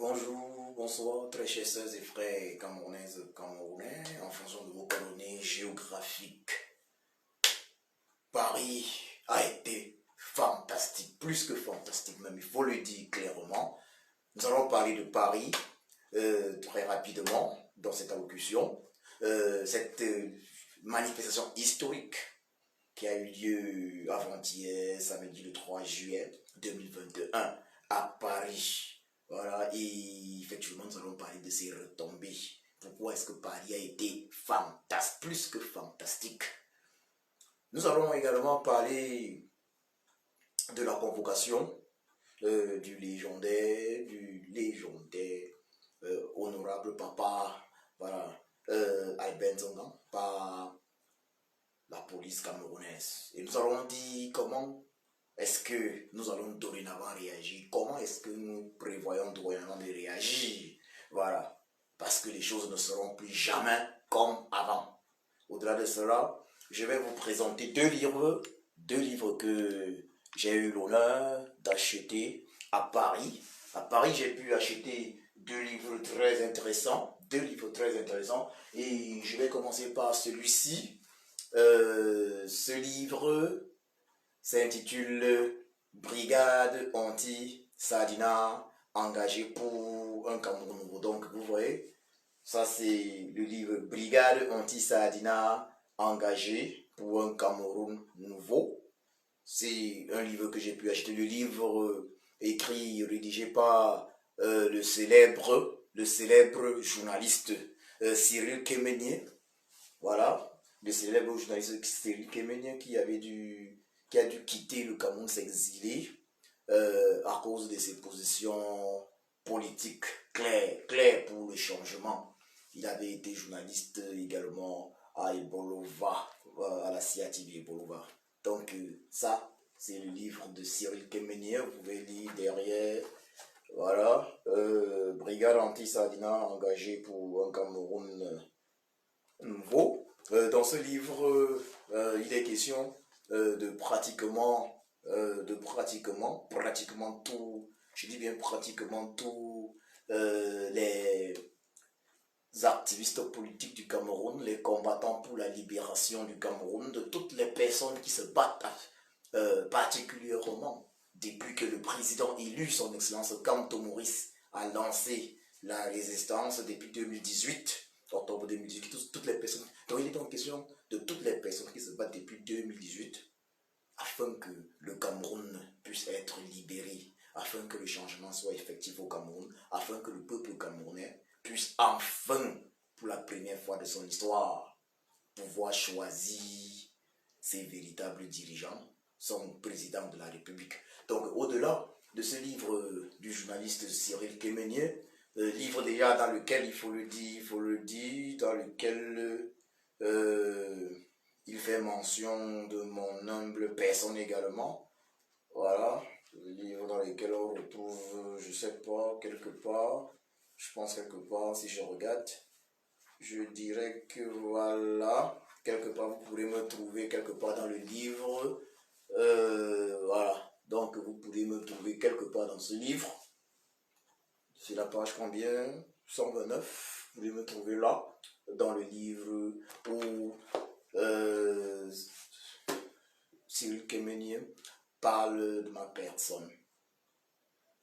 Bonjour, bonsoir, très chers sœurs et frères camerounaises, camerounais, en fonction de vos coordonnées géographiques. Paris a été fantastique, plus que fantastique même, il faut le dire clairement. Nous allons parler de Paris très rapidement dans cette allocution. Cette manifestation historique qui a eu lieu avant-hier, samedi le 3 juillet 2021 à Paris. Voilà, et effectivement, nous allons parler de ces retombées. Pourquoi est-ce que Paris a été fantastique, plus que fantastique? Nous allons également parler de la convocation du légendaire honorable papa, voilà, Albert Nzonga, par la police camerounaise. Et nous allons dire comment est-ce que nous allons dorénavant réagir, comment est-ce que nous prévoyons dorénavant de réagir, voilà, parce que les choses ne seront plus jamais comme avant. Au-delà de cela, je vais vous présenter deux livres que j'ai eu l'honneur d'acheter à Paris. À Paris, j'ai pu acheter deux livres très intéressants, et je vais commencer par celui-ci. Ce livre s'intitule Brigade anti-Sardina engagée pour un Cameroun nouveau. Donc vous voyez, ça c'est le livre Brigade anti-Sardina engagée pour un Cameroun nouveau. C'est un livre que j'ai pu acheter, le livre écrit, rédigé par le célèbre journaliste Cyril Kéménier. Voilà, le célèbre journaliste Cyril Kéménier qui a dû quitter le Cameroun, s'exiler à cause de ses positions politiques claires pour le changement. Il avait été journaliste également à Ebolova, à la CIATV Ebolova. Donc ça, c'est le livre de Cyril Kéménier, vous pouvez lire derrière. Voilà, Brigade anti-Sardina engagée pour un Cameroun nouveau. Dans ce livre, il est question de pratiquement tout, je dis bien pratiquement tous les activistes politiques du Cameroun, les combattants pour la libération du Cameroun, de toutes les personnes qui se battent particulièrement depuis que le président élu, son excellence Kamto Maurice, a lancé la résistance depuis 2018, octobre 2018, toutes les personnes. Donc il est en question de toutes les personnes qui se battent depuis 2018 afin que le Cameroun puisse être libéré, afin que le changement soit effectif au Cameroun, afin que le peuple camerounais puisse enfin, pour la première fois de son histoire, pouvoir choisir ses véritables dirigeants, son président de la République. Donc au-delà de ce livre du journaliste Cyril Kéménier, livre déjà dans lequel il faut le dire, dans lequel il fait mention de mon humble personne également. Voilà, le livre dans lequel on retrouve, je sais pas, quelque part, je pense quelque part, si je regarde, je dirais que voilà, quelque part, vous pourrez me trouver quelque part dans le livre. Voilà, donc vous pourrez me trouver quelque part dans ce livre. C'est la page combien? 129. Vous pouvez me trouver là, dans le livre où Cyril Kéménier parle de ma personne.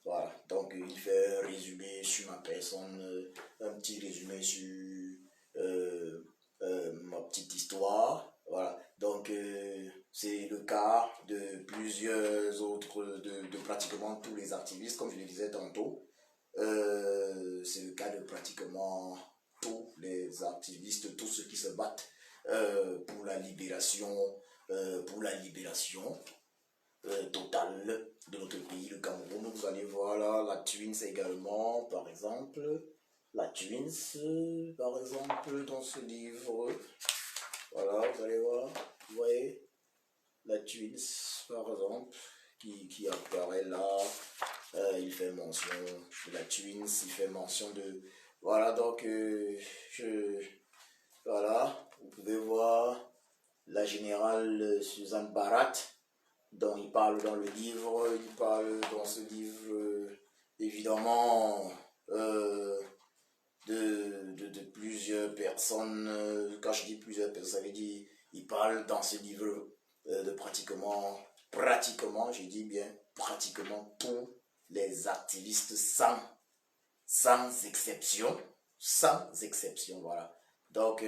Voilà, donc il fait un résumé sur ma personne, un petit résumé sur ma petite histoire. Voilà, donc c'est le cas de plusieurs autres, de pratiquement tous les activistes, comme je le disais tantôt. C'est le cas de pratiquement tous les activistes, tous ceux qui se battent pour la libération totale de notre pays, le Cameroun. Vous allez voir là, la Twins également, par exemple. La Twins, par exemple, dans ce livre. Voilà, vous allez voir, vous voyez, la Twins, par exemple, qui apparaît là. Il fait mention de la Twins, il fait mention de... Voilà, donc, voilà, vous pouvez voir la générale Suzanne Barat, dont il parle dans le livre. Il parle dans ce livre, évidemment, personnes, quand je dis plusieurs personnes, ça veut dire, il parle dans ce livre de pratiquement, je dis bien, pratiquement tous les activistes sans exception, voilà. Donc,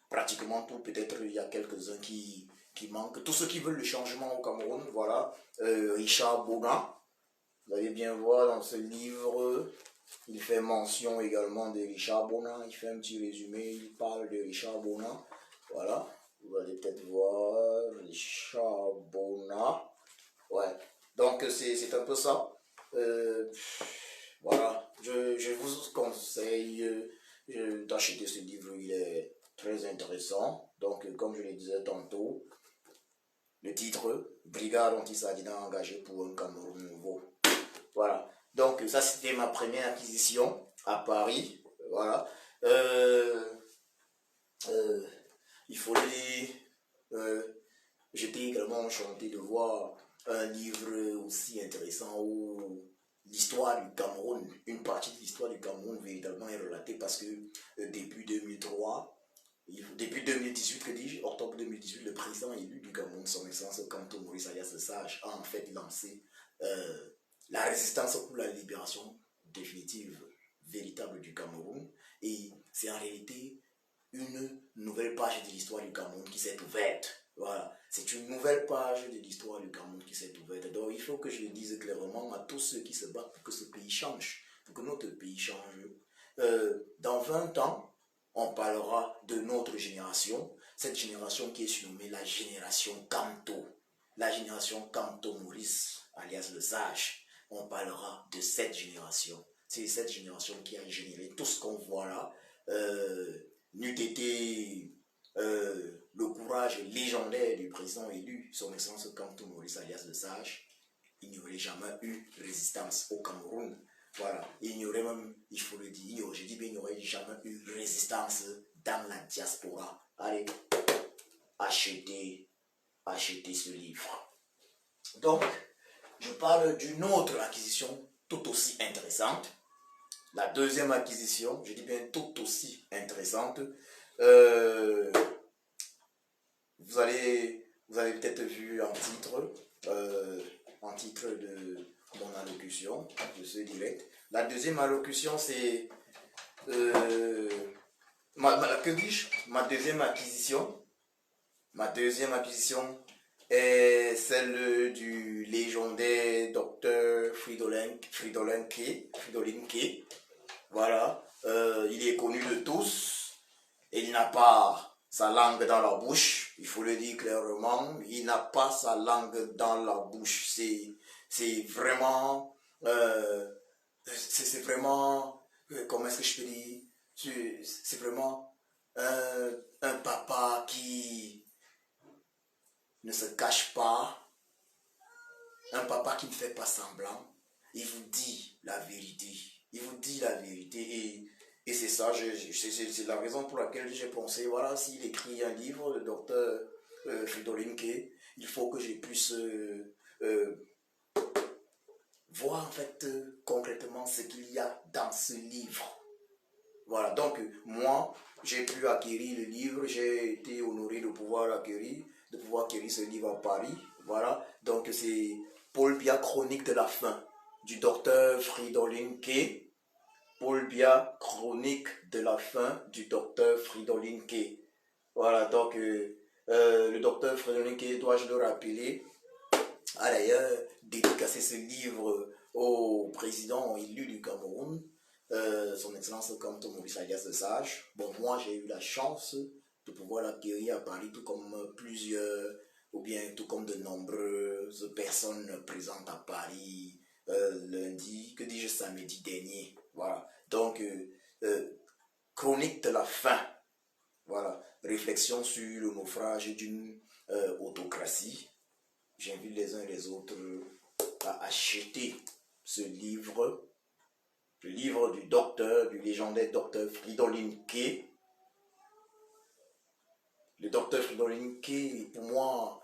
pratiquement tout, peut-être il y a quelques-uns qui manquent. Tous ceux qui veulent le changement au Cameroun, voilà. Richard Bonan, vous allez bien voir dans ce livre, il fait mention également de Richard Bonan, il fait un petit résumé, il parle de Richard Bonan, voilà. Vous allez peut-être voir Richard Bonan, ouais. Donc c'est un peu ça. Voilà, je vous conseille d'acheter ce livre, il est très intéressant. Donc, comme je le disais tantôt, le titre, Brigade anti-Sadina engagée pour un Cameroun nouveau. Voilà, donc ça c'était ma première acquisition à Paris. Voilà, il faut le dire, j'étais également enchanté de voir un livre aussi intéressant où l'histoire du Cameroun, une partie de l'histoire du Cameroun véritablement est relatée parce que depuis 2003, depuis 2018, que dis-je, octobre 2018, le président élu du Cameroun, son excellence Kanto Maurice Alias Sage, a en fait lancé la résistance pour la libération définitive, véritable du Cameroun. Et c'est en réalité une nouvelle page de l'histoire du Cameroun qui s'est ouverte. Voilà, c'est une nouvelle page de l'histoire du Cameroun qui s'est ouverte. Donc il faut que je le dise clairement à tous ceux qui se battent pour que ce pays change, pour que notre pays change. Dans 20 ans, on parlera de notre génération, cette génération qui est surnommée la génération Kanto. La génération Kanto Maurice, alias le Sage. On parlera de cette génération. C'est cette génération qui a généré tout ce qu'on voit là. N'eût été le courage légendaire du président élu, son excellence Kanto Maurice alias le Sage, il n'y aurait jamais eu résistance au Cameroun. Voilà, il n'y aurait même, il faut le dire, je dis bien, il n'y aurait jamais eu résistance dans la diaspora. Allez, achetez ce livre. Donc, je parle d'une autre acquisition tout aussi intéressante. La deuxième acquisition, je dis bien tout aussi intéressante. Vous avez peut-être vu un titre de mon allocution, de ce direct. La deuxième allocution, c'est que dis-je? Ma deuxième acquisition. Ma deuxième acquisition est celle du légendaire docteur Fridolin K. Voilà, il est connu de tous. Il n'a pas sa langue dans la bouche, il faut le dire clairement. Il n'a pas sa langue dans la bouche. C'est vraiment, comment est-ce que je peux dire? C'est vraiment un papa qui ne se cache pas, un papa qui ne fait pas semblant. Il vous dit la vérité. Il vous dit la vérité et c'est ça, c'est la raison pour laquelle j'ai pensé, voilà, s'il écrit un livre, le docteur Fridolin K, il faut que je puisse voir en fait concrètement ce qu'il y a dans ce livre. Voilà, donc moi, j'ai pu acquérir le livre, j'ai été honoré de pouvoir acquérir ce livre à Paris. Voilà, donc c'est Paul Biya, Chronique de la faim, du docteur Fridolin K. Paul Biya, Chronique de la faim, du docteur Fridolin K. Voilà, donc le docteur Fridolin K, dois-je le rappeler, a d'ailleurs dédicacé ce livre au président élu du Cameroun, son excellence Kanto Maurice alias le Sage. Bon, moi j'ai eu la chance de pouvoir l'acquérir à Paris, tout comme plusieurs, ou bien tout comme de nombreuses personnes présentes à Paris lundi, que dis-je, samedi dernier. Voilà, donc Chronique de la faim. Voilà, réflexion sur le naufrage d'une autocratie. J'invite les uns et les autres à acheter ce livre, le livre du légendaire docteur Fridolin K. Le docteur Fridolin K, pour moi,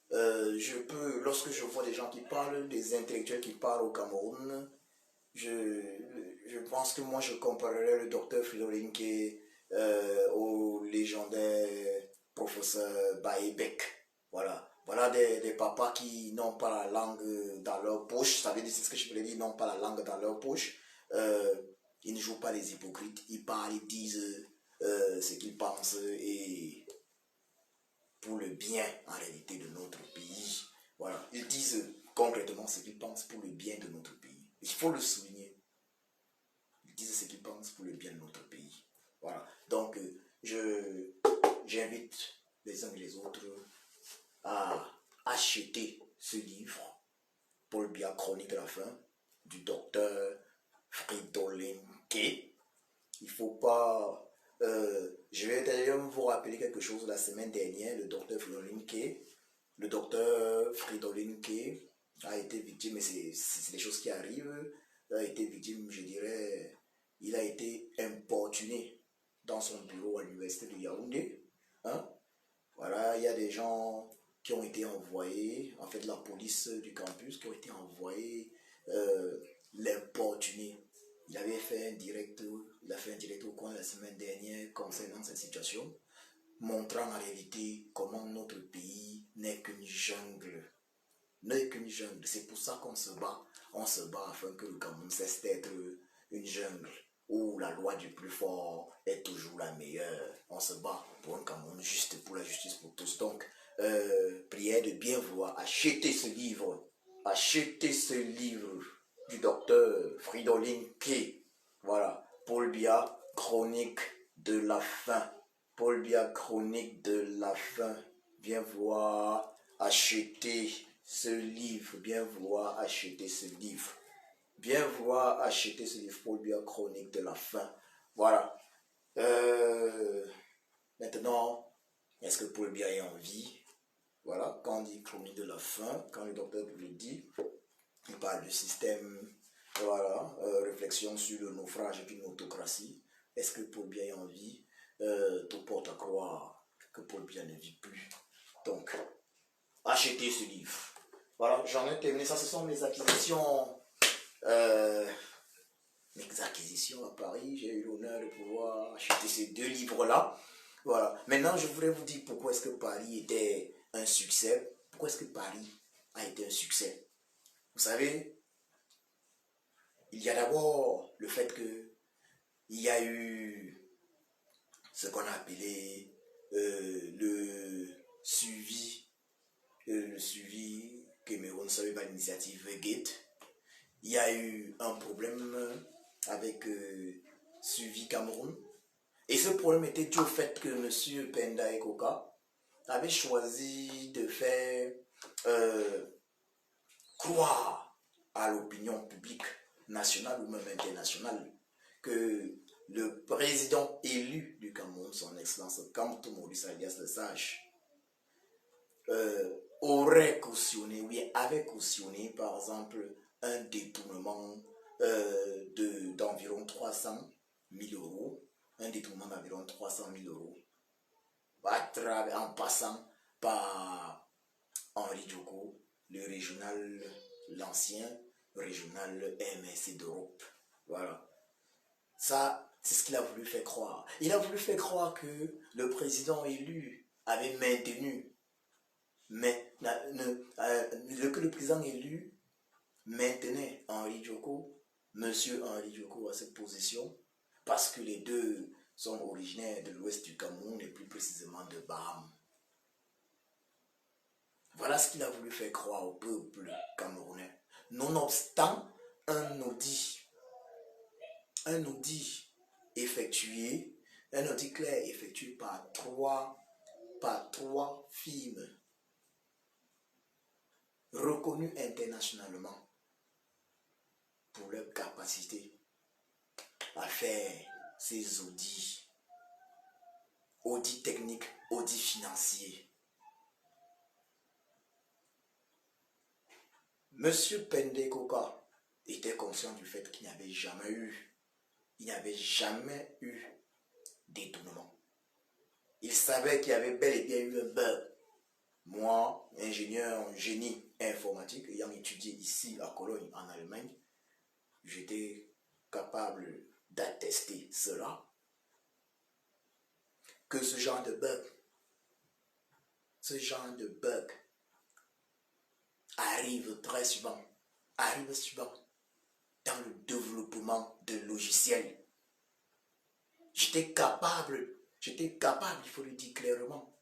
lorsque je vois des gens qui parlent, des intellectuels qui parlent au Cameroun, je pense que moi je comparerais le docteur Fridolin K au légendaire professeur Baïbek. Voilà. Voilà des papas qui n'ont pas la langue dans leur poche. Ça veut dire, c'est ce que je voulais dire, ils n'ont pas la langue dans leur poche. Ils ne jouent pas les hypocrites. Ils parlent, ils disent ce qu'ils pensent et pour le bien, en réalité, de notre pays. Voilà. Ils disent concrètement ce qu'ils pensent pour le bien de notre pays. Il faut le souligner. Ils disent ce qu'ils pensent pour le bien de notre pays. Voilà. Donc, j'invite les uns et les autres à acheter ce livre, Paul Biya, Chronique de la faim, du docteur Fridolin K. Il faut pas... je vais d'ailleurs vous rappeler quelque chose la semaine dernière, le docteur Fridolin K a été victime, mais c'est des choses qui arrivent, a été victime, je dirais, il a été importuné dans son bureau à l'université de Yaoundé. Hein? Voilà, il y a des gens qui ont été envoyés, en fait la police du campus, qui ont été envoyés l'importuner. Il a fait un direct au coin la semaine dernière concernant cette situation, montrant en réalité comment notre pays n'est qu'une jungle. N'est qu'une jungle. C'est pour ça qu'on se bat. On se bat afin que le Cameroun cesse d'être une jungle où la loi du plus fort est toujours la meilleure. On se bat pour un Cameroun juste, pour la justice pour tous. Donc, prière de bien vouloir acheter ce livre. Achetez ce livre du docteur Fridolin K. Voilà, Paul Biya, Chronique de la faim. Paul Biya, Chronique de la faim. Bien vouloir acheter ce livre. Bien vouloir acheter ce livre. Bien vouloir acheter ce livre, Paul Biya, Chronique de la faim. Voilà. Maintenant, est-ce que Paul Biya est en vie? Voilà, quand on dit Chronique de la faim, quand le docteur le dit, il parle du système, voilà, réflexion sur le naufrage et puis l'autocratie. Est-ce que Paul Biya est en vie? Tout porte à croire que Paul Biya ne vit plus. Donc, achetez ce livre. Voilà, j'en ai terminé. Ça, ce sont mes acquisitions. Mes acquisitions à Paris. J'ai eu l'honneur de pouvoir acheter ces deux livres-là. Voilà. Maintenant, je voudrais vous dire pourquoi est-ce que Paris était un succès. Pourquoi est-ce que Paris a été un succès? Vous savez, il y a d'abord le fait que il y a eu ce qu'on a appelé le suivi Cameroun Survival Initiative Gate. Il y a eu un problème avec Suivi Cameroun. Et ce problème était dû au fait que M. Penda Ekoka avait choisi de faire croire à l'opinion publique nationale ou même internationale que le président élu du Cameroun, son excellence Kamto Maurice alias le Sage, aurait cautionné, oui, avait cautionné par exemple un détournement d'environ 300 000 euros, un détournement d'environ 300 000 euros, en passant par Henri Djoko, l'ancien régional MSC d'Europe. Voilà. Ça, c'est ce qu'il a voulu faire croire. Il a voulu faire croire que le président élu avait maintenu, que le président élu maintenait Henri Djoko, monsieur Henri Djoko à cette position, parce que les deux sont originaires de l'ouest du Cameroun et plus précisément de Baham. Voilà ce qu'il a voulu faire croire au peuple camerounais. Nonobstant un audit clair effectué par trois firmes reconnues internationalement pour leur capacité à faire ces audits techniques, audits financiers. Monsieur Pendekoka était conscient du fait qu'il n'y avait jamais eu détournement. Il savait qu'il y avait bel et bien eu un bug. Moi, ingénieur en génie informatique, ayant étudié ici à Cologne, en Allemagne, j'étais capable d'attester cela. que ce genre de bug arrive très souvent, dans le développement de logiciels. J'étais capable, il faut le dire clairement,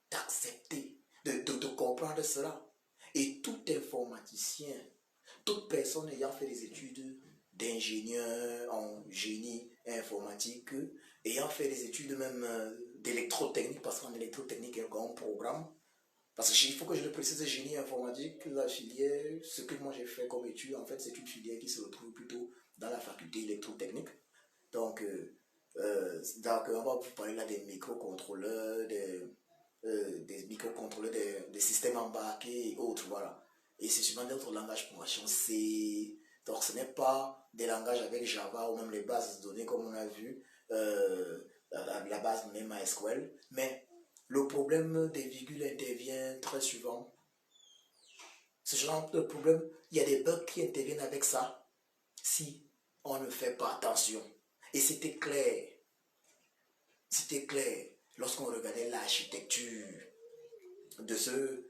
d'accepter, de comprendre cela. Et tout informaticien, toute personne ayant fait des études d'ingénieur en génie informatique, ayant fait des études même d'électrotechnique, parce qu'en électrotechnique, il y a un grand programme. Parce qu'il faut que je le précise, génie informatique, la filière, ce que moi j'ai fait comme étude, en fait, c'est une filière qui se retrouve plutôt dans la faculté électrotechnique. Donc, on va vous parler là des microcontrôleurs, des microcontrôleurs, des systèmes embarqués et autres, voilà. Et c'est souvent d'autres langages de programmation C. Donc, ce n'est pas des langages avec Java ou même les bases de données comme on a vu, la base de MySQL, mais le problème des virgules intervient très souvent. Ce genre de problème, il y a des bugs qui interviennent avec ça si on ne fait pas attention. Et c'était clair lorsqu'on regardait l'architecture de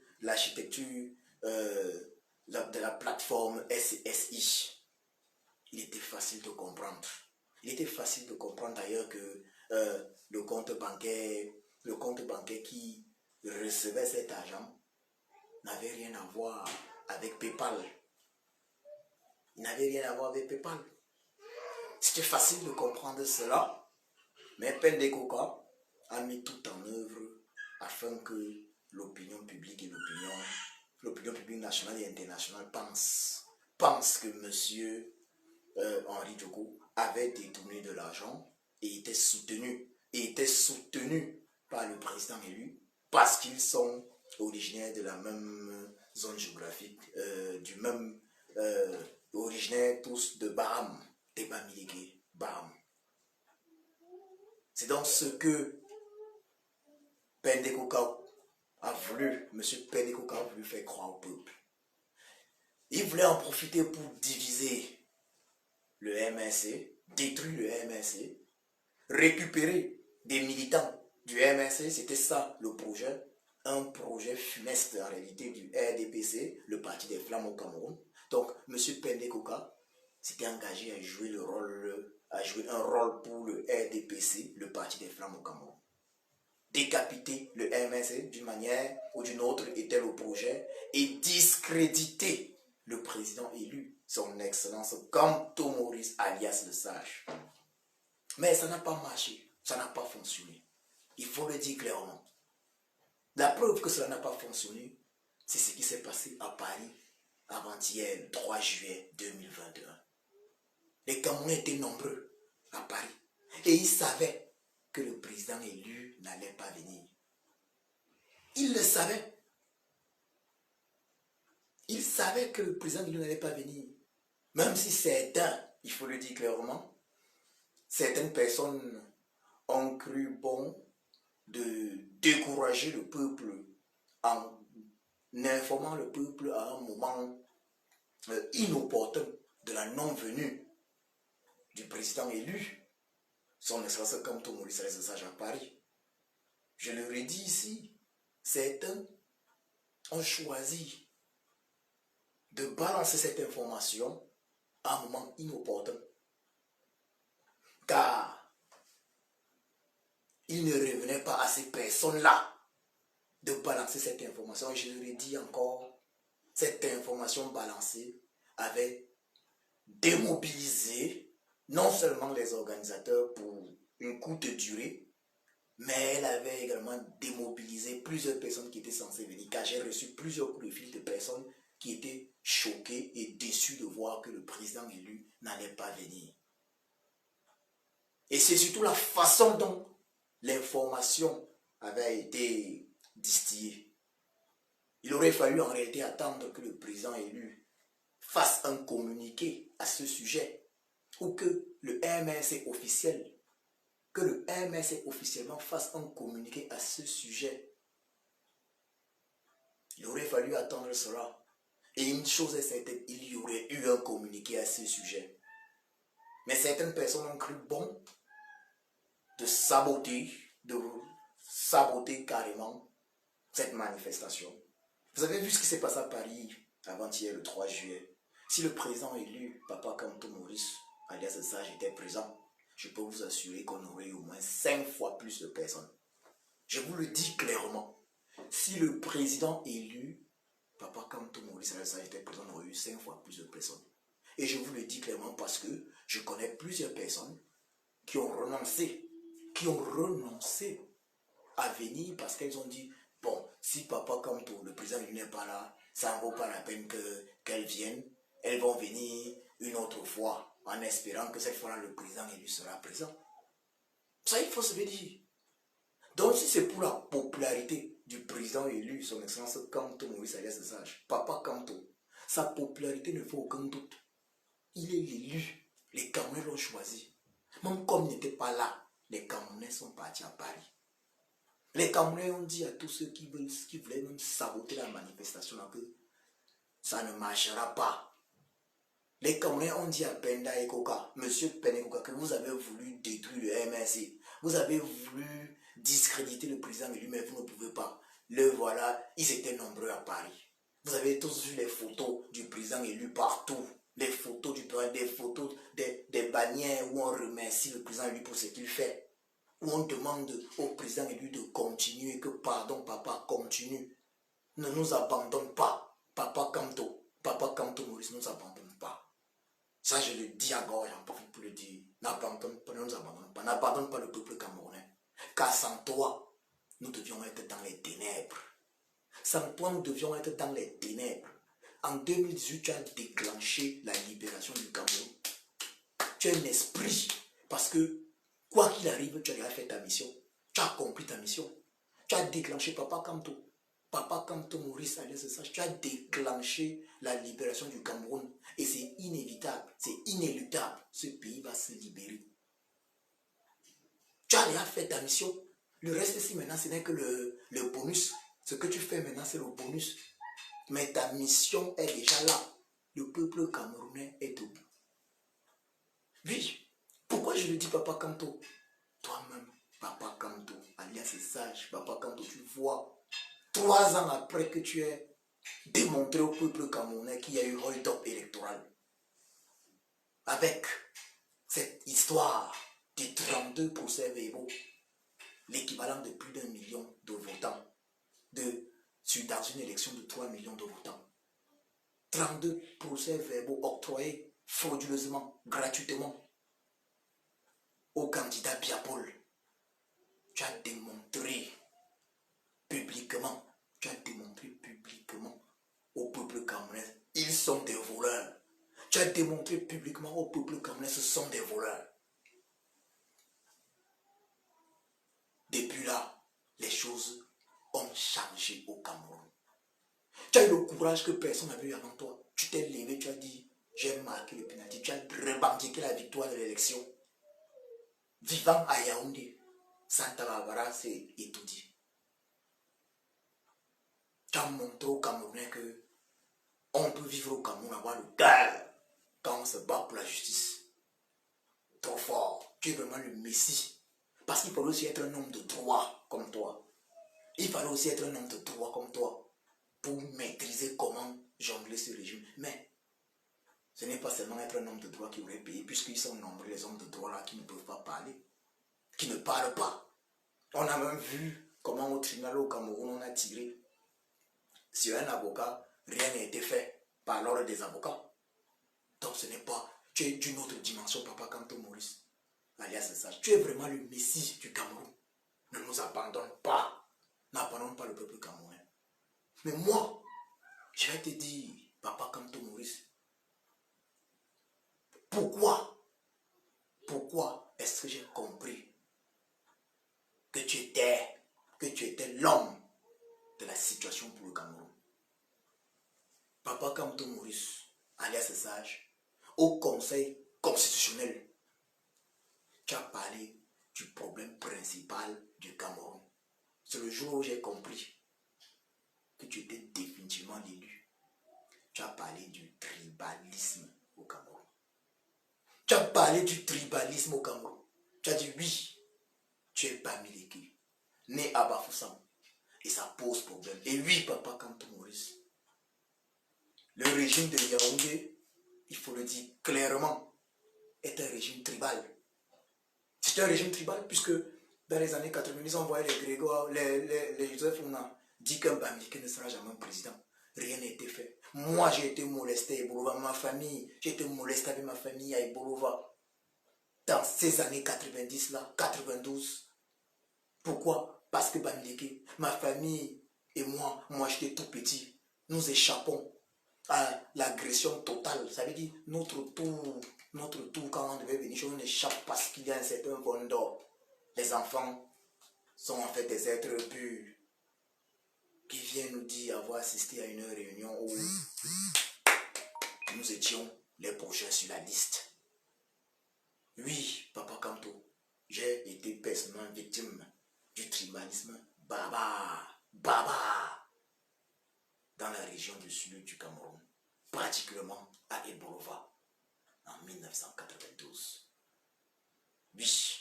la plateforme SSI. Il était facile de comprendre. Il était facile de comprendre d'ailleurs que le compte bancaire qui recevait cet argent n'avait rien à voir avec PayPal. Il n'avait rien à voir avec PayPal. C'était facile de comprendre cela, mais Pendecoca a mis tout en œuvre afin que l'opinion publique et l'opinion publique nationale et internationale pense que monsieur Henri Djoko avait détourné de l'argent et était soutenu par le président élu parce qu'ils sont originaires de la même zone géographique, originaires tous de Baham, des Bamileke, Baham. C'est donc ce que Pendecoca a voulu, M. Pendecoca a voulu faire croire au peuple. Il voulait en profiter pour diviser le MNC, détruire le MNC, récupérer des militants du MNC, c'était ça le projet, un projet funeste en réalité du RDPC, le parti des Flammes au Cameroun. Donc, M. Pendecoca s'était engagé à jouer un rôle pour le RDPC, le parti des Flammes au Cameroun. Décapiter le MNC d'une manière ou d'une autre était le projet et discréditer le président élu, son excellence Kamto Maurice alias le Sage. Mais ça n'a pas marché, ça n'a pas fonctionné. Il faut le dire clairement. La preuve que cela n'a pas fonctionné, c'est ce qui s'est passé à Paris avant-hier, le 3 juillet 2021. Les Camerounais étaient nombreux à Paris et ils savaient que le président élu n'allait pas venir. Ils le savaient. Ils savaient que le président élu n'allait pas venir. Même si certains, il faut le dire clairement, certaines personnes ont cru bon de décourager le peuple en informant le peuple à un moment inopportun de la non-venue du président élu, son excellence Kamto Maurice le Sage à Paris. Je le redis ici, certains ont choisi de balancer cette information à un moment inopportun. Car il ne revenait pas à ces personnes-là de balancer cette information. Et je le redis encore, cette information balancée avait démobilisé non seulement les organisateurs pour une courte durée, mais elle avait également démobilisé plusieurs personnes qui étaient censées venir, car j'ai reçu plusieurs coups de fil de personnes qui étaient choquées et déçues de voir que le président élu n'allait pas venir. Et c'est surtout la façon dont l'information avait été distillée. Il aurait fallu en réalité attendre que le président élu fasse un communiqué à ce sujet, ou que le MNC officiel, officiellement fasse un communiqué à ce sujet. Il aurait fallu attendre cela. Et une chose est certaine, il y aurait eu un communiqué à ce sujet. Mais certaines personnes ont cru bon de saboter, saboter carrément cette manifestation. Vous avez vu ce qui s'est passé à Paris avant-hier, le 3 juillet. Si le président élu, Papa Kamto Maurice, alias Sage, était présent, je peux vous assurer qu'on aurait eu au moins 5 fois plus de personnes. Je vous le dis clairement. Si le président élu, Papa Kamto Maurice, alias Sage, était présent, on aurait eu 5 fois plus de personnes. Et je vous le dis clairement parce que je connais plusieurs personnes qui ont renoncé à venir parce qu'elles ont dit, bon, si Papa Kamto, le président n'est pas là, ça ne vaut pas la peine qu'elles viennent. Elles vont venir une autre fois en espérant que cette fois-là, le président élu sera présent. Ça, il faut se le dire. Donc, si c'est pour la popularité du président élu, son excellence Kamto Maurice alias Sage, Papa Kamto, sa popularité ne fait aucun doute. Il est l'élu. Les Camerounais l'ont choisi. Même comme il n'était pas là, les Camerounais sont partis à Paris. Les Camerounais ont dit à tous ceux qui voulaient même saboter la manifestation que ça ne marchera pas. Les Camerounais ont dit à Penda et Koka, Monsieur Penda et Koka, que vous avez voulu détruire le MRC. Vous avez voulu discréditer le président élu, mais vous ne pouvez pas. Le voilà, ils étaient nombreux à Paris. Vous avez tous vu les photos du président élu partout. Les photos du président, des photos, des bannières où on remercie le président élu pour ce qu'il fait. Où on demande au président élu de continuer, que pardon papa, continue. Ne nous abandonne pas. Papa Kamto Maurice ne nous abandonne pas. Ça je le dis à gorge, j'en profite pour le dire. N'abandonne pas, ne nous abandonne pas. N'abandonne pas le peuple camerounais. Car sans toi, nous devions être dans les ténèbres. Sans toi, nous devions être dans les ténèbres. En 2018, tu as déclenché la libération du Cameroun. Tu es un esprit. Parce que, quoi qu'il arrive, tu as déjà fait ta mission. Tu as accompli ta mission. Tu as déclenché Papa Kamto Maurice alias Sage. Tu as déclenché la libération du Cameroun. Et c'est inévitable, c'est inéluctable. Ce pays va se libérer. Tu as déjà fait ta mission. Le reste ici maintenant, ce n'est que le bonus. Ce que tu fais maintenant, c'est le bonus. Mais ta mission est déjà là. Le peuple camerounais est debout. Oui. Pourquoi je le dis Papa Kamto? Toi-même, Papa Kamto, alias Sage, Papa Kamto, tu vois, 3 ans après que tu aies démontré au peuple camerounais qu'il y a eu hold-up électoral, avec cette histoire des 32 procès verbaux, l'équivalent de plus d'1 million de votants, dans une élection de 3 millions de votants. 32 procès verbaux octroyés frauduleusement, gratuitement au candidat Biapol. Tu as démontré publiquement, au peuple camerounais, ils sont des voleurs. Tu as démontré publiquement au peuple camerounais, ce sont des voleurs. Depuis là, les choses ont changé au Cameroun. Tu as eu le courage que personne n'avait eu avant toi. Tu t'es levé, tu as dit, j'ai marqué le pénalty. Tu as revendiqué la victoire de l'élection. Vivant à Yaoundé, Santa Barbara, c'est étudié. Tu as montré aux Camerounais que on peut vivre au Cameroun, avoir le cœur quand on se bat pour la justice. Trop fort. Tu es vraiment le Messie. Parce qu'il fallait aussi être un homme de droit comme toi. Il fallait aussi être un homme de droit comme toi pour maîtriser comment jongler ce régime. Mais ce n'est pas seulement être un homme de droit qui aurait payé, puisqu'ils sont nombreux les hommes de droit là qui ne peuvent pas parler, qui ne parlent pas. On a même vu comment au tribunal au Cameroun on a tiré sur un avocat, rien n'a été fait par l'ordre des avocats. Donc ce n'est pas, tu es d'une autre dimension, Papa Kamto Maurice, alias Sage. Tu es vraiment le Messie du Cameroun. Ne nous abandonne pas. N'abandonne pas le peuple camerounais. Mais moi, je vais te dire, Papa Kamto Maurice, pourquoi est-ce que j'ai compris que tu étais l'homme de la situation pour le Cameroun? Papa Kamto Maurice, alias Sage, au Conseil constitutionnel, tu as parlé du problème principal du Cameroun. C'est le jour où j'ai compris que tu étais définitivement l'élu. Tu as parlé du tribalisme au Cameroun. Tu as parlé du tribalisme au Cameroun. Tu as dit oui, tu es Bamileke. né à Bafoussam. Et ça pose problème. Et oui, papa Kanto Maurice, le régime de Yaoundé, il faut le dire clairement, est un régime tribal. C'est un régime tribal puisque dans les années 90, on voyait les Grégoire, les Joseph, on a dit qu'un Bamileke ne sera jamais président. Rien n'a été fait. Moi, j'ai été molesté à Ibolova, ma famille, j'ai été molesté avec ma famille à Ibolova. Dans ces années 90-là, 92. Pourquoi? Parce que Bamileke, ma famille et moi j'étais tout petit. Nous échappons à l'agression totale. Ça veut dire notre tour quand on devait venir, on échappe parce qu'il y a un certain vol d'or. Les enfants sont en fait des êtres purs qui viennent nous dire avoir assisté à une réunion où nous étions les prochains sur la liste. Oui, Papa Kanto, j'ai été personnellement victime du tribalisme baba dans la région du sud du Cameroun, particulièrement à Ebolova en 1992. Oui.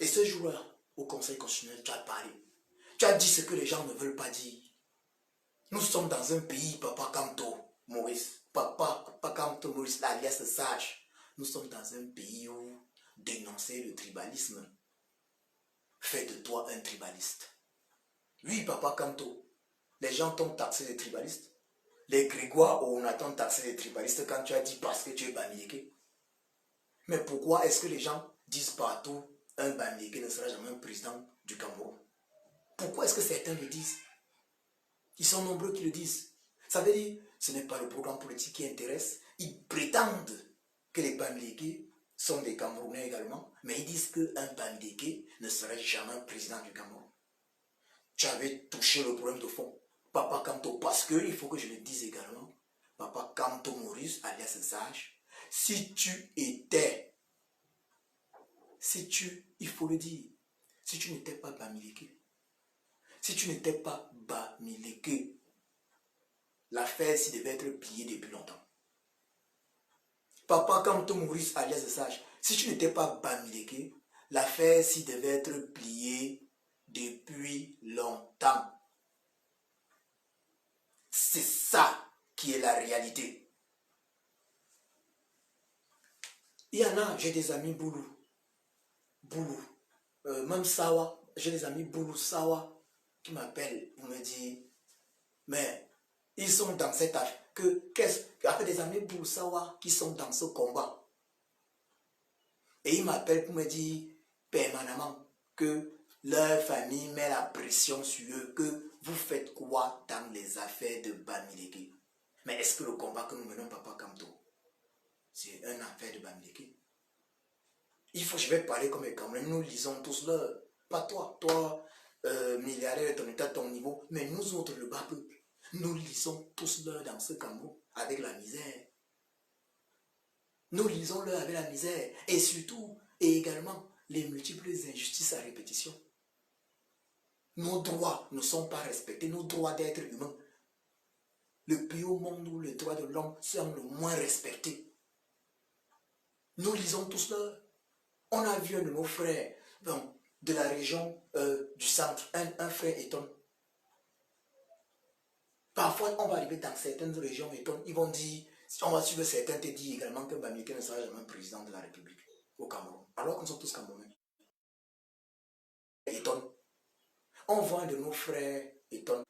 Et ce jour-là, au Conseil constitutionnel, tu as parlé. Tu as dit ce que les gens ne veulent pas dire. Nous sommes dans un pays, Papa Kanto Maurice, Papa Kanto Maurice, alias sage. Nous sommes dans un pays où dénoncer le tribalisme fait de toi un tribaliste. Oui, Papa Kanto, les gens t'ont taxé de tribaliste. Les Grégoire on a taxé de tribalistes quand tu as dit parce que tu es Bamileke. Mais pourquoi est-ce que les gens disent partout un Bamileke ne sera jamais un président du Cameroun? Pourquoi est-ce que certains le disent? Ils sont nombreux qui le disent. Ça veut dire, ce n'est pas le programme politique qui intéresse. Ils prétendent que les Bamileke sont des Camerounais également, mais ils disent qu'un Bamileke ne serait jamais président du Cameroun. Tu avais touché le problème de fond. Papa Kanto, parce que, il faut que je le dise également, Papa Kanto Maurice, alias Sage, si tu étais, il faut le dire, si tu n'étais pas Bamileke, l'affaire s'y devait être pliée depuis longtemps. Papa Kanto Maurice, alias Sage, si tu n'étais pas Bamileke, l'affaire s'y devait être pliée depuis longtemps. C'est ça qui est la réalité. Il y en a, j'ai des amis Boulou, même Sawa, j'ai des amis Boulou, Sawa, qui m'appellent pour me dire, mais ils sont dans cette affaire, après des amis Boulou, Sawa, qui sont dans ce combat. Et ils m'appellent pour me dire permanemment que leur famille met la pression sur eux, que vous faites quoi dans les affaires de Bamileke? Mais est-ce que le combat que nous menons, Papa Kanto, c'est une affaire de Bamileke? Je vais parler comme les Camerounais, nous lisons tous l'heure. Pas toi, milliardaire de ton état, ton niveau, mais nous autres, le bas peuple, nous lisons tous l'heure dans ce Cameroun avec la misère. Nous lisons l'heure avec la misère et surtout, et également, les multiples injustices à répétition. Nos droits ne sont pas respectés, nos droits d'être humains. Le pays au monde où les droits de l'homme sont le moins respectés. Nous lisons tous l'heure. On a vu un de nos frères de la région du centre, un frère Eton. Parfois, on va arriver dans certaines régions Eton, ils vont dire, on va suivre certains te disent également que Bamileke ne sera jamais président de la République au Cameroun. Alors que nous sommes tous Camerounais. Eton. On voit un de nos frères Eton.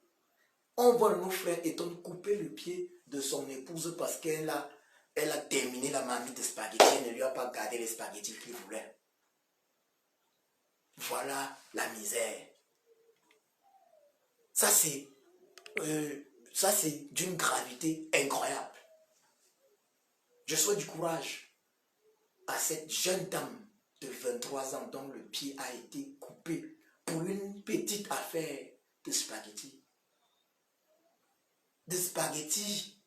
On voit nos frères Eton couper le pied de son épouse parce qu'elle a terminé la marmite de spaghettis. Elle ne lui a pas gardé les spaghettis qu'il voulait. Voilà la misère. Ça c'est d'une gravité incroyable. Je souhaite du courage à cette jeune dame de 23 ans dont le pied a été coupé pour une petite affaire de spaghettis. De spaghettis.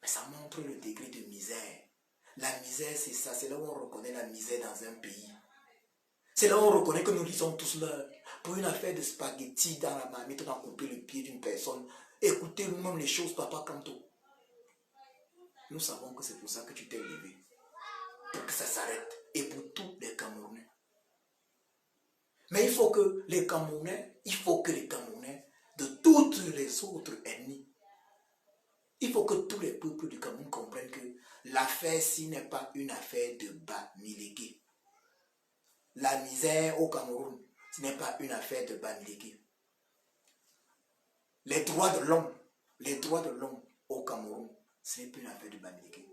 Mais ça montre le degré de misère. La misère, c'est ça. C'est là où on reconnaît la misère dans un pays. C'est là où on reconnaît que nous lisons tous l'heure. Pour une affaire de spaghettis dans la marmite, on a coupé le pied d'une personne. Écoutez nous-mêmes les choses, Papa Kanto. Nous savons que c'est pour ça que tu t'es levé. Pour que ça s'arrête. Et pour tous les Camerounais. il faut que les Camerounais, de toutes les autres ethnies, il faut que tous les peuples du Cameroun comprennent que l'affaire-ci n'est pas une affaire de Bamileke. La misère au Cameroun, ce n'est pas une affaire de Bamileke. Les droits de l'homme au Cameroun, ce n'est pas une affaire de Bamileke.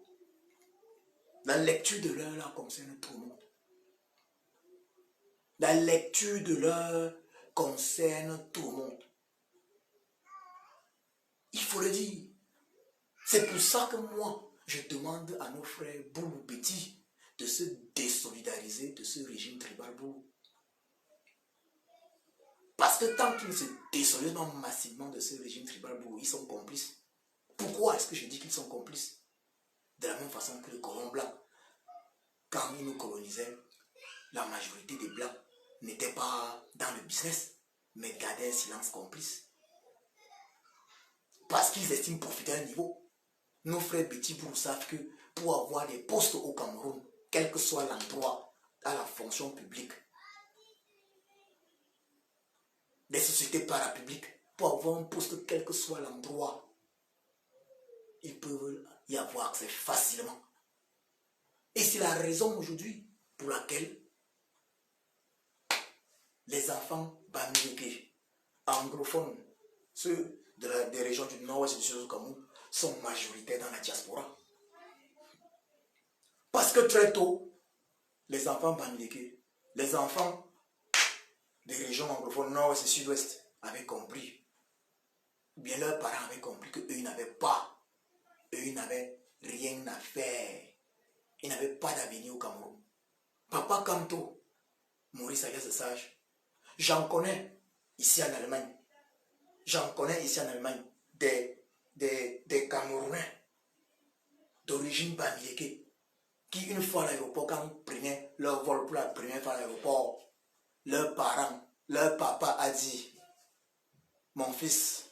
La lecture de l'heure là concerne tout le monde. La lecture de l'heure concerne tout le monde. Il faut le dire. C'est pour ça que moi, je demande à nos frères Boulou Petit de se désolidariser de ce régime tribal Boulou. Parce que tant qu'ils se désolidarisent massivement de ce régime tribal Boulou, ils sont complices. Pourquoi est-ce que je dis qu'ils sont complices? De la même façon que les colons blancs, quand ils nous colonisaient, la majorité des blancs n'étaient pas dans le business, mais gardaient un silence complice. Parce qu'ils estiment profiter à un niveau. Nos frères Petit Boulou savent que pour avoir des postes au Cameroun, quel que soit l'endroit, à la fonction publique, des sociétés parapubliques, pour avoir un poste, quel que soit l'endroit, ils peuvent y avoir accès facilement. Et c'est la raison aujourd'hui pour laquelle les enfants bamileke, anglophones, ceux des régions du nord-ouest et du sud du Cameroun, sont majoritaires dans la diaspora. Parce que très tôt, les enfants bamileke, les enfants des régions anglophones nord-ouest et sud-ouest avaient compris, ou bien leurs parents avaient compris qu'eux, ils n'avaient pas, ils n'avaient rien à faire. Ils n'avaient pas d'avenir au Cameroun. Papa Kanto, Maurice Alias Sage, j'en connais ici en Allemagne. J'en connais ici en Allemagne des Camerounais d'origine bamileke qui, une fois à l'aéroport, quand ils prenaient leur vol pour la première fois à l'aéroport, leurs parents, leur papa a dit: mon fils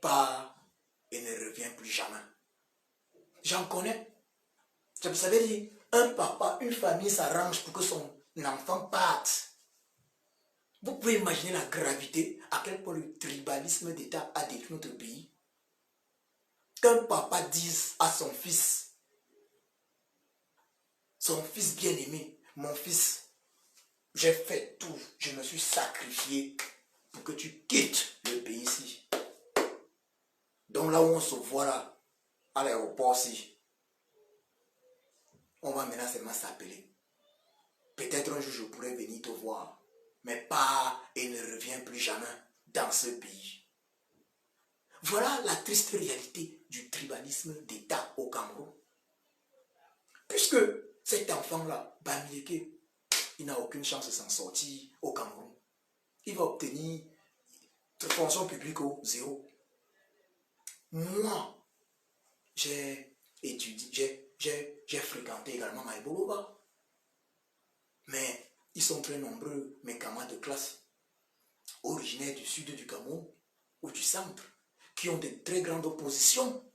part et ne revient plus jamais. J'en connais. Ça veut dire, un papa, une famille s'arrange pour que son enfant parte. Vous pouvez imaginer la gravité, à quel point le tribalisme d'État a détruit notre pays. Qu'un papa dise à son fils bien-aimé: mon fils, j'ai fait tout, je me suis sacrifié pour que tu quittes le pays ici. Donc là où on se voit là, à l'aéroport-ci, on va maintenant seulement s'appeler. Peut-être un jour je pourrai venir te voir, mais pas et ne reviens plus jamais dans ce pays. Voilà la triste réalité du tribalisme d'État au Cameroun. Puisque cet enfant-là, bamileke, il n'a aucune chance de s'en sortir au Cameroun. Il va obtenir fonction publique au zéro. Moi, j'ai étudié, j'ai fréquenté également Maïboloba. Mais ils sont très nombreux, mes camarades de classe, originaires du sud du Cameroun ou du centre, qui ont de très grandes positions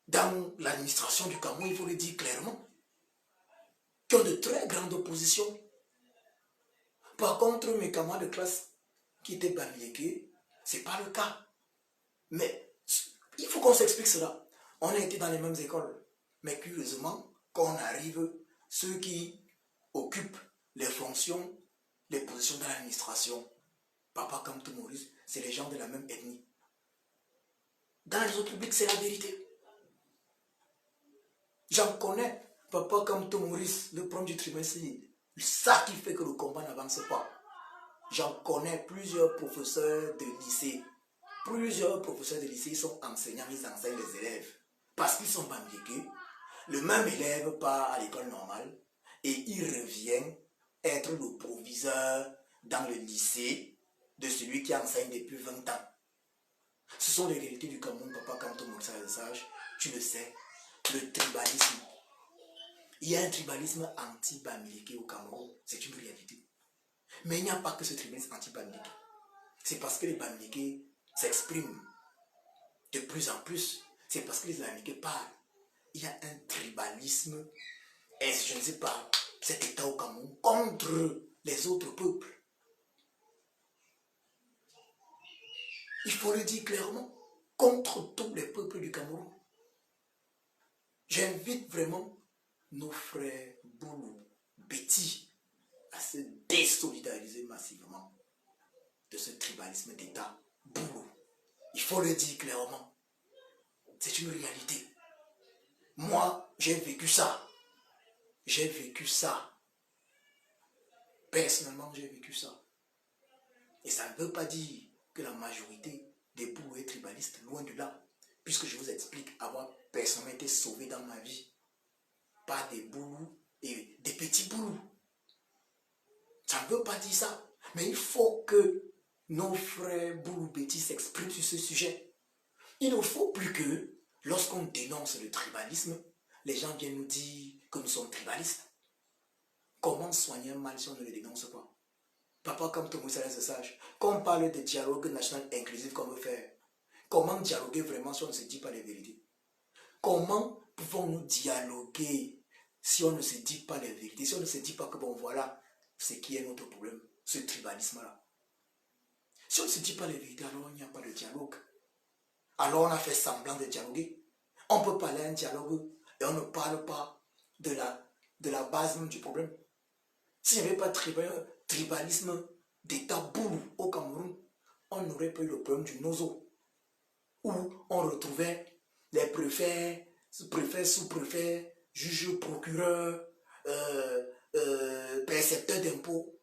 dans l'administration du Cameroun, il faut le dire clairement, qui ont de très grandes positions. Par contre, mes camarades de classe qui étaient bamileke, ce n'est pas le cas. Mais il faut qu'on s'explique cela. On a été dans les mêmes écoles. Mais curieusement, quand on arrive, ceux qui occupent les fonctions, les positions dans l'administration, Papa Kanto Maurice, c'est les gens de la même ethnie. Dans les autres publics, c'est la vérité. J'en connais. Papa Kanto Maurice, le premier du trimestre, c'est ça qui fait que le combat n'avance pas. J'en connais plusieurs professeurs de lycée. Plusieurs professeurs de lycée sont enseignants, ils enseignent les élèves. Parce qu'ils sont bamileke, le même élève part à l'école normale et il revient être le proviseur dans le lycée de celui qui enseigne depuis 20 ans. Ce sont les réalités du Cameroun, Papa Kanto Maurice Sage, tu le sais, le tribalisme. Il y a un tribalisme anti-bamileke au Cameroun, c'est une réalité. Mais il n'y a pas que ce tribalisme anti-bamileke. C'est parce que les bamileke s'expriment de plus en plus. C'est parce que les bamileke parlent. Il y a un tribalisme, et je ne sais pas, cet État au Cameroun contre les autres peuples. Il faut le dire clairement, contre tous les peuples du Cameroun. J'invite vraiment nos frères Boulou, Betty, à se désolidariser massivement de ce tribalisme d'État Boulou. Il faut le dire clairement. C'est une réalité. Moi, j'ai vécu ça. J'ai vécu ça. Personnellement, j'ai vécu ça. Et ça ne veut pas dire que la majorité des Boulous est tribaliste, loin de là. Puisque je vous explique avoir personnellement été sauvé dans ma vie par des Boulous et des petits Boulous. Ça ne veut pas dire ça. Mais il faut que nos frères Boulou Betty s'expriment sur ce sujet. Il ne faut plus que, lorsqu'on dénonce le tribalisme, les gens viennent nous dire que nous sommes tribalistes. Comment soigner un mal si on ne le dénonce pas? Papa, comme tout le monde c'est sage. Quand on parle de dialogue national inclusif qu'on veut faire, comment dialoguer vraiment si on ne se dit pas les vérités? Comment pouvons-nous dialoguer si on ne se dit pas les vérités? Si on ne se dit pas que bon voilà, ce qui est notre problème, ce tribalisme-là. Si on ne se dit pas les vérités, alors il n'y a pas de dialogue. Alors on a fait semblant de dialoguer. On peut parler un dialogue et on ne parle pas de la base même du problème. S'il n'y avait pas de tribalisme d'État Boulou au Cameroun, on n'aurait pas eu le problème du Nozo, où on retrouvait les préfets, sous-préfets, juges, procureurs, percepteurs d'impôts,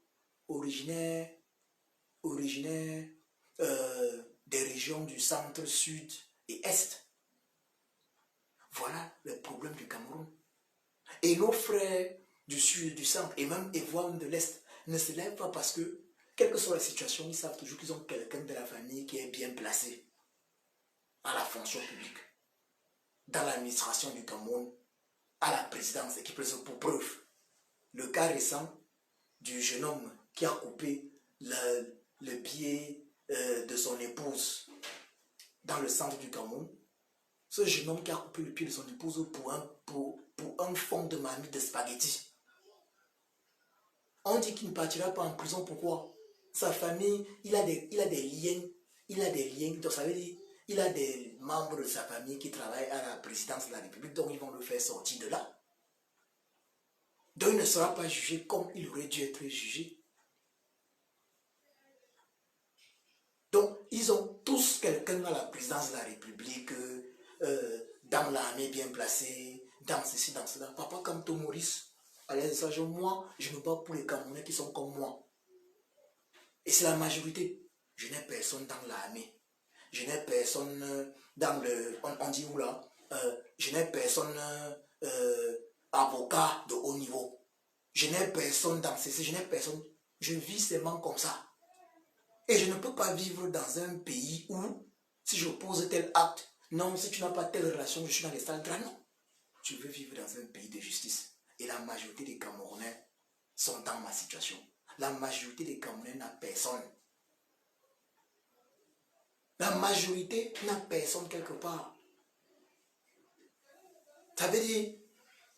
originaires des régions du centre, sud et est. Voilà le problème du Cameroun. Et nos frères du sud, du centre et même voire de l'est ne se lèvent pas parce que, quelle que soit la situation, ils savent toujours qu'ils ont quelqu'un de la famille qui est bien placé à la fonction publique, dans l'administration du Cameroun, à la présidence, et qui présente pour preuve le cas récent du jeune homme qui a coupé le pied de son épouse dans le centre du Cameroun. Ce jeune homme qui a coupé le pied de son épouse pour un fond de marmite de spaghettis. On dit qu'il ne partira pas en prison. Pourquoi? Sa famille, il a des liens, donc ça veut dire il a des membres de sa famille qui travaillent à la présidence de la République, donc ils vont le faire sortir de là. Donc il ne sera pas jugé comme il aurait dû être jugé. Donc ils ont tous quelqu'un à la présidence de la République, dans l'armée bien placée, dans ceci, dans cela. Papa Kamto Maurice, allez, ça, moi, je me bats pour les Camerounais qui sont comme moi. Et c'est la majorité. Je n'ai personne dans l'armée. Je n'ai personne dans le... On dit où là? Je n'ai personne avocat de haut niveau. Je n'ai personne dans ceci, je n'ai personne. Je vis seulement comme ça. Et je ne peux pas vivre dans un pays où, si je pose tel acte, non, si tu n'as pas telle relation, je suis dans les salles grandes. Non. Tu veux vivre dans un pays de justice. Et la majorité des Camerounais sont dans ma situation. La majorité des Camerounais n'a personne. La majorité n'a personne quelque part. Ça veut dire,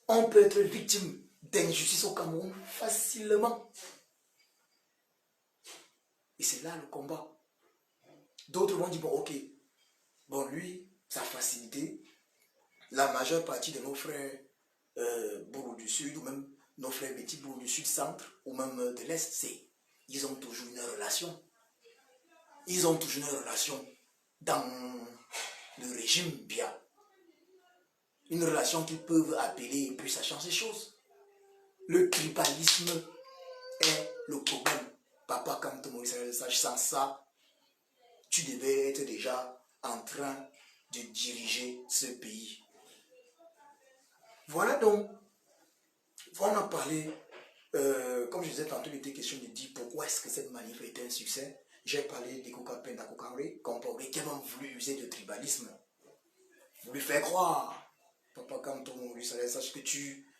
on peut être victime d'injustice au Cameroun facilement. Et c'est là le combat. D'autres vont dire, bon, ok, bon, lui, sa facilité, la majeure partie de nos frères Boulou du Sud, ou même nos frères Betty Boulou du Sud-Centre, ou même de l'Est, c'est, ils ont toujours une relation. Ils ont toujours une relation dans le régime bien. Une relation qu'ils peuvent appeler, et puis ça change les choses. Le tribalisme est le problème. Papa, quand tu me sage, sans ça, tu devais être déjà en train de diriger ce pays. Voilà donc, on a parlé, comme je disais tantôt, il était question de dire pourquoi est-ce que cette manif était un succès. J'ai parlé des Kokapenda Kokare, Comporé, qui a même voulu user de tribalisme, voulu faire croire. Papa, quand on lui sache que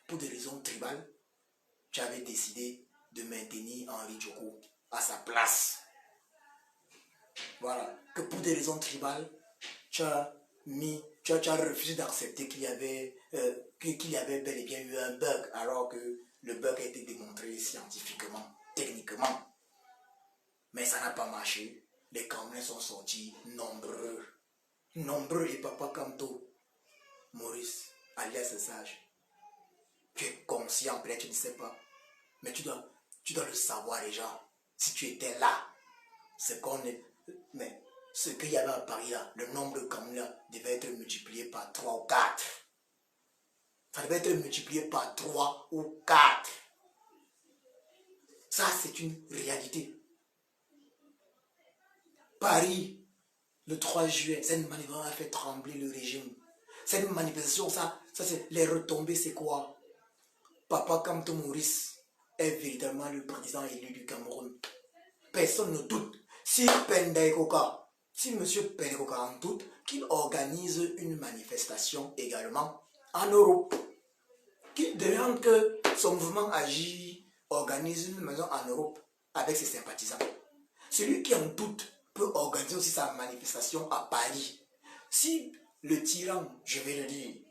pour des raisons tribales, tu avais décidé de maintenir Henri Djoko à sa place. Voilà, que pour des raisons tribales, tu as refusé d'accepter qu'il y avait bel et bien eu un bug, alors que le bug a été démontré scientifiquement, techniquement. Mais ça n'a pas marché. les Camerounais sont sortis nombreux. Nombreux et Papa Kamto, Maurice, alias Sage. Tu es conscient, peut-être tu ne sais pas. Mais tu dois le savoir déjà. Si tu étais là, c'est qu'on est. Mais ce qu'il y avait à Paris là, le nombre de Camerounais devait être multiplié par 3 ou 4. Ça devait être multiplié par 3 ou 4. Ça, c'est une réalité. Paris, le 3 juillet, cette manifestation a fait trembler le régime. Cette manifestation, ça c'est les retombées, c'est quoi? Papa Kamto Maurice est véritablement le président élu du Cameroun. Personne ne doute. Si M. Pendekoka en doute, qu'il organise une manifestation également en Europe. Qu'il demande que son mouvement Agit organise une maison en Europe avec ses sympathisants. Celui qui en doute peut organiser aussi sa manifestation à Paris. Si le tyran, je vais le dire,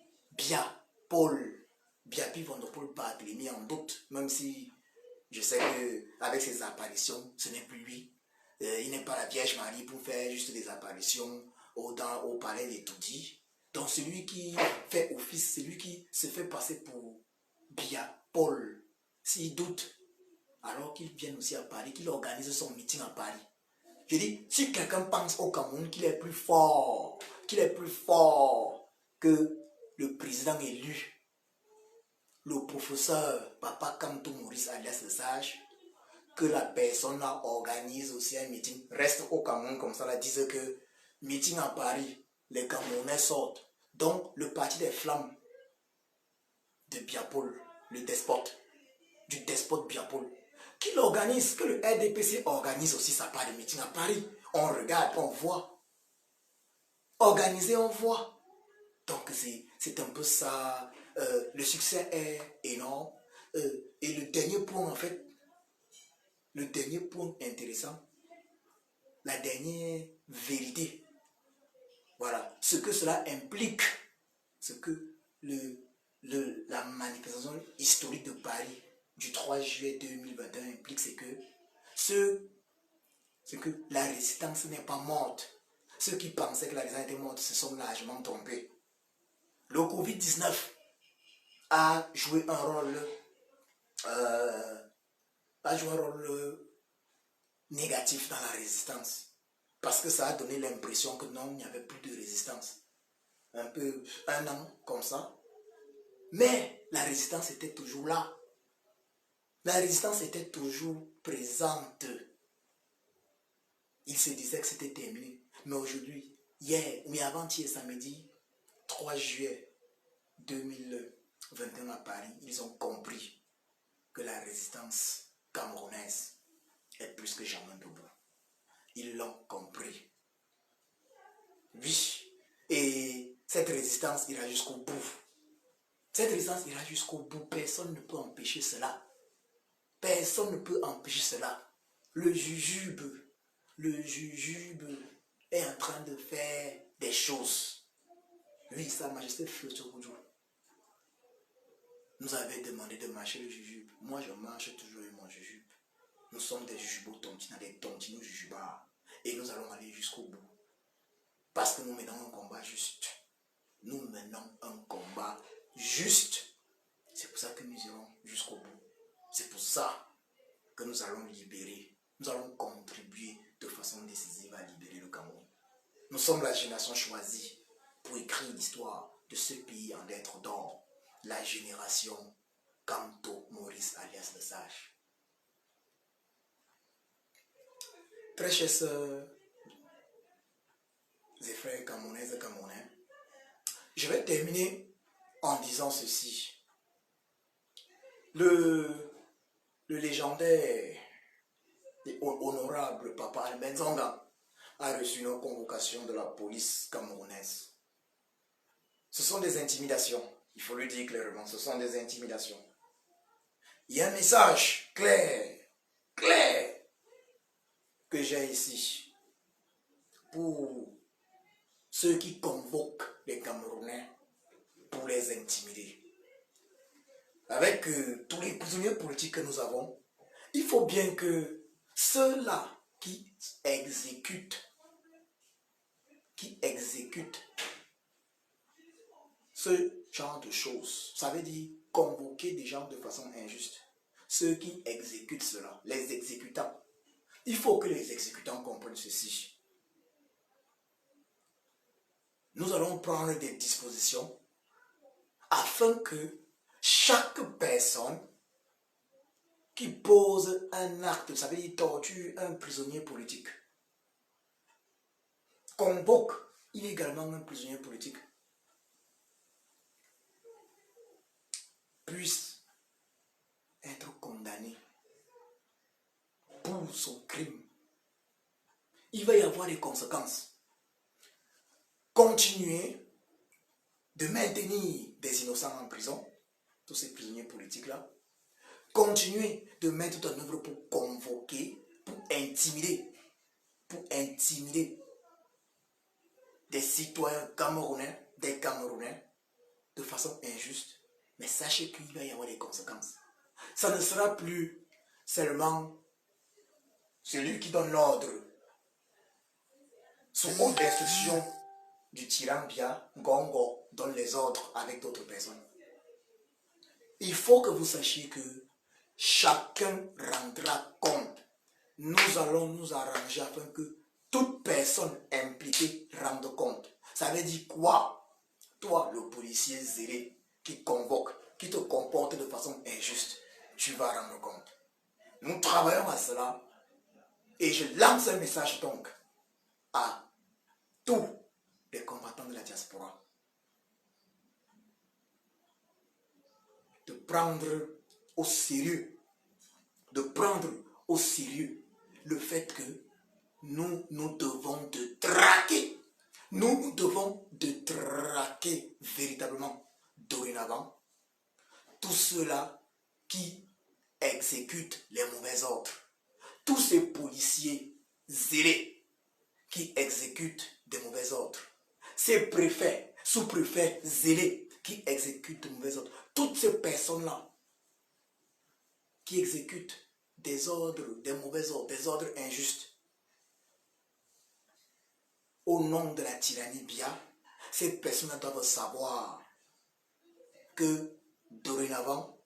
Biapi Vondopol Barthélemy en doute, même si je sais qu'avec ses apparitions, ce n'est plus lui. Il n'est pas la Vierge Marie pour faire juste des apparitions au palais des Toudis. Donc celui qui fait office, celui qui se fait passer pour Paul, s'il doute, alors qu'il vienne aussi à Paris, qu'il organise son meeting à Paris. Je dis, si quelqu'un pense au Cameroun qu'il est plus fort, que le président élu, le professeur Papa Kamto Maurice alias le Sage, que la personne là organise aussi un meeting, reste au Cameroun comme ça, là, disent que meeting à Paris, les Camerounais sortent. Donc le parti des flammes de Biapol, le despote, du despote Biapol, qui l'organise, que le RDPC organise aussi sa part de meeting à Paris. On regarde, on voit. Organiser, on voit. Donc c'est un peu ça. Le succès est énorme. Et le dernier point, en fait, le dernier point intéressant, la dernière vérité, voilà, ce que cela implique, ce que la manifestation historique de Paris du 3 juillet 2021 implique, c'est que la résistance n'est pas morte. Ceux qui pensaient que la résistance était morte se sont largement trompés. Le Covid-19 a joué un rôle négatif dans la résistance. Parce que ça a donné l'impression que non, il n'y avait plus de résistance. Un peu, un an comme ça. Mais la résistance était toujours là. La résistance était toujours présente. Il se disait que c'était terminé. Mais aujourd'hui, hier, mais avant-hier, samedi, 3 juillet 2021 à Paris, ils ont compris que la résistance camerounaise est plus que jamais debout. Ils l'ont compris. Oui. Et cette résistance ira jusqu'au bout. Cette résistance ira jusqu'au bout. Personne ne peut empêcher cela. Personne ne peut empêcher cela. Le jujube est en train de faire des choses. Oui, Sa Majesté Flotoboudou nous avait demandé de marcher le jujube. Moi, je marche toujours avec mon jujube. Nous sommes des jujubos tontina, des tontinos jujubas. Et nous allons aller jusqu'au bout. Parce que nous menons un combat juste. Nous menons un combat juste. C'est pour ça que nous irons jusqu'au bout. C'est pour ça que nous allons libérer. Nous allons contribuer de façon décisive à libérer le Cameroun. Nous sommes la génération choisie pour écrire l'histoire de ce pays en lettres d'or. La génération Kamto Maurice alias le Sage. Très chers sœurs et frères camerounaises et camerounais, je vais terminer en disant ceci. Le légendaire et honorable Papa Albert Nzanga a reçu une convocation de la police camerounaise. Ce sont des intimidations, il faut le dire clairement, ce sont des intimidations. Il y a un message clair, que j'ai ici pour ceux qui convoquent les Camerounais pour les intimider. Avec tous les prisonniers politiques que nous avons, il faut bien que ceux-là qui exécutent ce genre de choses. Ça veut dire convoquer des gens de façon injuste. Ceux qui exécutent cela, les exécutants. Il faut que les exécutants comprennent ceci. Nous allons prendre des dispositions afin que chaque personne qui pose un acte, ça veut dire torture un prisonnier politique, convoque illégalement un prisonnier politique, puisse être condamné pour son crime. Il va y avoir des conséquences. Continuer de maintenir des innocents en prison, tous ces prisonniers politiques-là, continuer de mettre en œuvre pour convoquer, pour intimider des citoyens camerounais, des Camerounais, de façon injuste. Mais sachez qu'il va y avoir des conséquences. Ça ne sera plus seulement celui qui donne l'ordre sous haute instruction du tyran Biya, Ngongo, donne les ordres avec d'autres personnes. Il faut que vous sachiez que chacun rendra compte. Nous allons nous arranger afin que toute personne impliquée rende compte. Ça veut dire quoi? Toi, le policier zélé qui convoque, qui te comporte de façon injuste, tu vas rendre compte. Nous travaillons à cela et je lance un message donc à tous les combattants de la diaspora de prendre au sérieux, le fait que nous devons de traquer. Nous devons de traquer véritablement dorénavant tous ceux-là qui exécutent les mauvais ordres. Tous ces policiers zélés qui exécutent des mauvais ordres. Ces préfets, sous-préfets zélés qui exécutent de mauvais ordres. Toutes ces personnes-là qui exécutent des ordres, des mauvais ordres, des ordres injustes. Au nom de la tyrannie Biya, ces personnes doivent savoir que dorénavant,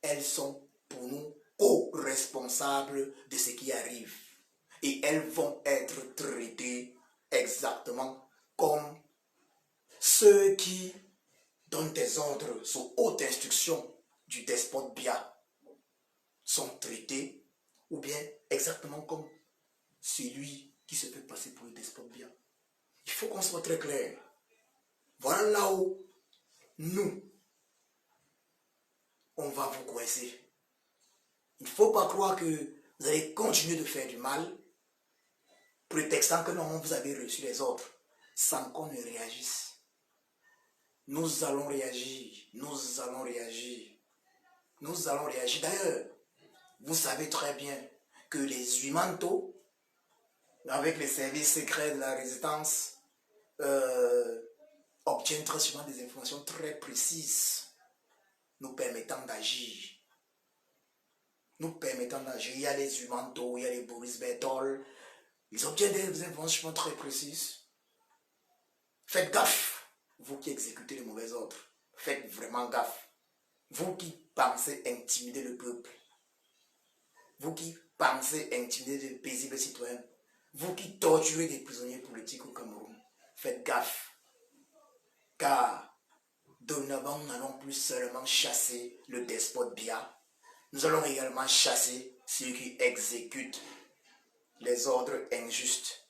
elles sont pour nous co-responsables de ce qui arrive. Et elles vont être traitées exactement comme ceux qui donnent des ordres sous haute instruction du despote Biya sont traités, ou bien exactement comme celui qui se fait passer pour le despote Biya. Il faut qu'on soit très clair. Voilà là où nous, on va vous coincer. Il ne faut pas croire que vous allez continuer de faire du mal, prétextant que non, vous avez reçu les ordres, sans qu'on ne réagisse. Nous allons réagir. D'ailleurs, vous savez très bien que les Humantos, avec les services secrets de la résistance, obtiennent très souvent des informations très précises nous permettant d'agir. Il y a les Humantos, il y a les Boris Berthold. Ils obtiennent des informations très précises. Faites gaffe, vous qui exécutez les mauvais ordres. Faites vraiment gaffe. Vous qui pensez intimider le peuple. Vous qui pensez intimider de paisibles citoyens. Vous qui torturez des prisonniers politiques au Cameroun. Faites gaffe. Car dorénavant, nous n'allons plus seulement chasser le despote Biya. Nous allons également chasser ceux qui exécutent les ordres injustes,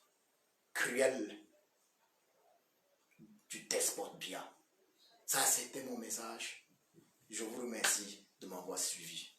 cruels du despote Biya. Ça, c'était mon message. Je vous remercie de m'avoir suivi.